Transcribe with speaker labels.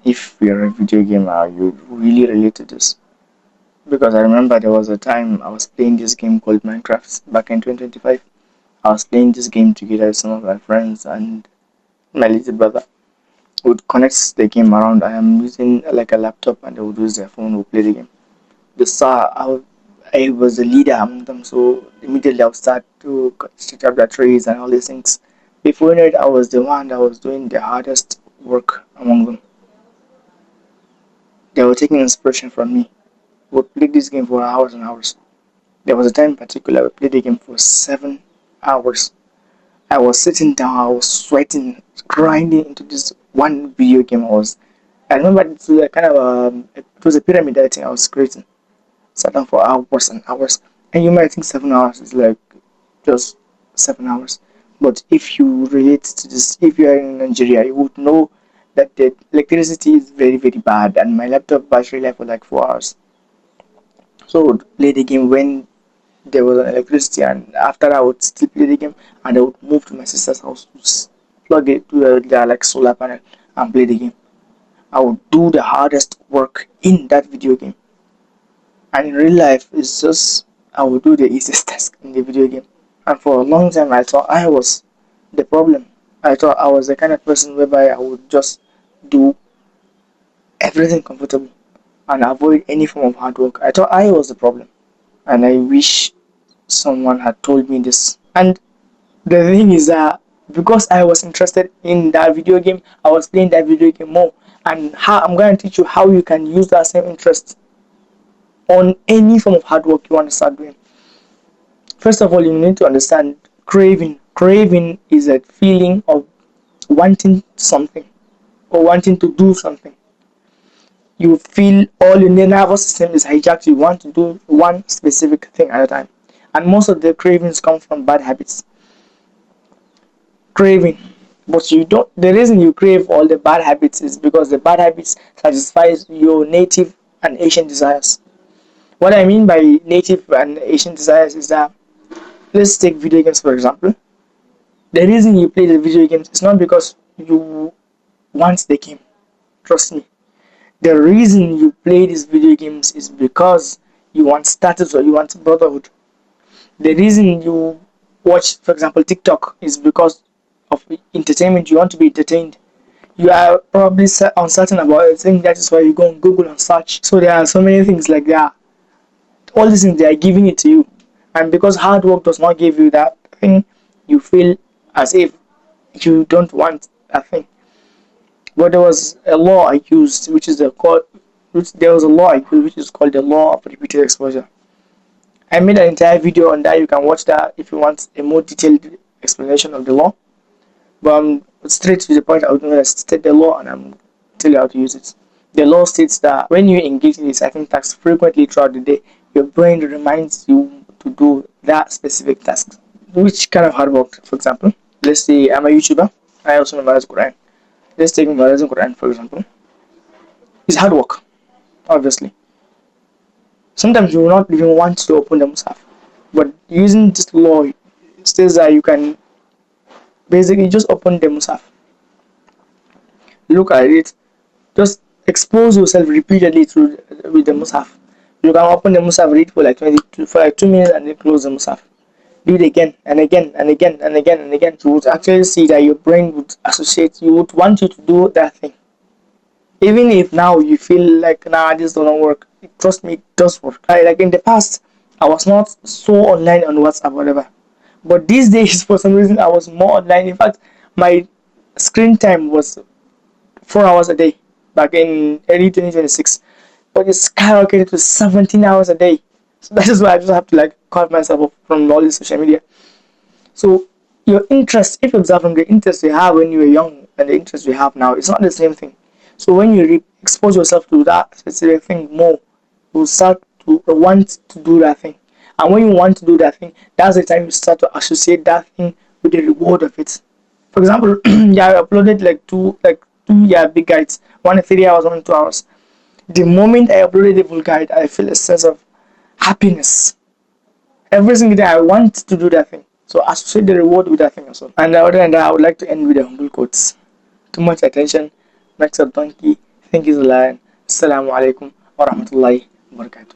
Speaker 1: If you're a video gamer, you really relate to this. Because I remember there was a time I was playing this game called Minecraft back in 2025. I was playing this game together with some of my friends and my little brother would connect the game around. I am using like a laptop and they would use their phone to play the game. The star, I was the leader among them, so immediately I would start to set up the trees and all these things. Before you know it, I was the one that was doing the hardest work among them. They were taking inspiration from me. We would play this game for hours and hours. There was a time in particular we played the game for 7 hours. I was sitting down, I was sweating, grinding into this one video game. I remember it was a kind of it was a pyramid I think I was creating. Sat down for hours and hours, and you might think 7 hours is like just 7 hours, but if you relate to this, if you are in Nigeria, you would know that the electricity is very very bad, and my laptop battery life was like 4 hours. So I would play the game when there was an electricity, and after I would still play the game, and I would move to my sister's house to plug it to the like solar panel and play the game. I would do the hardest work in that video game, and in real life, it's just I would do the easiest task in the video game. And for a long time, I thought I was the problem. I thought I was the kind of person whereby I would just do everything comfortable and avoid any form of hard work. I thought I was the problem, and I wish someone had told me this. And the thing is that because I was interested in that video game, I was playing that video game more. And how I'm going to teach you how you can use that same interest on any form of hard work you want to start doing. First of all, you need to understand craving. Craving is a feeling of wanting something or wanting to do something. You feel all your nervous system is hijacked. You want to do one specific thing at a time. And most of the cravings come from bad habits. Craving. But you don't the reason you crave all the bad habits is because the bad habits satisfies your native and Asian desires. What I mean by native and Asian desires is that, let's take video games for example. The reason you play the video games is not because you want the game. Trust me. The reason you play these video games is because you want status or you want brotherhood. The reason you watch, for example, TikTok is because of entertainment. You want to be entertained. You are probably uncertain about a thing. That is why you go on Google and search. So there are so many things like that. All these things they are giving it to you, and because hard work does not give you that thing, you feel as if you don't want that thing. But there was a law I used, there was a law I used, which is called the law of repeated exposure. I made an entire video on that. You can watch that if you want a more detailed explanation of the law. But I'm straight to the point. I would going to state the law and I'm tell you how to use it. The law states that when you engage in a certain task frequently throughout the day, your brain reminds you to do that specific task. Which kind of hard work, for example? Let's say I'm a YouTuber. I also memorize Qur'an. Let's take memorizing Qur'an for example. It's hard work, obviously. Sometimes you will not even want to open the Mus'haf. But using this law says that you can basically just open the Mus'haf, look at it, just expose yourself repeatedly through with the Mus'haf. You can open the Mus'haf, read for like 2 minutes and then close the Mus'haf. Do it again and again and again and again and again. You would actually see that your brain would associate, you would want you to do that thing. Even if now you feel like, nah, this doesn't work, trust me, it does work. Like in the past, I was not so online on WhatsApp, whatever. But these days, for some reason, I was more online. In fact, my screen time was 4 hours a day back in early 2026, but it's skyrocketed to 17 hours a day. So that is why I just have to like cut myself off from all this social media. So your interest, if you observe from the interest you have when you were young and the interest you have now, it's not the same thing. So when you expose yourself to that specific thing more, you start to want to do that thing. And when you want to do that thing, that's the time you start to associate that thing with the reward of it. For example, yeah, I uploaded like two big guides, one in 3 hours, one in 2 hours. The moment I uploaded the full guide, I feel a sense of happiness. Every single day I want to do that thing. So associate the reward with that thing as well. And other than that, I would like to end with the humble quotes. Too much attention makes a donkey Thank you a lot. Assalamu alaikum wa rahmatullahi wa barakatuh.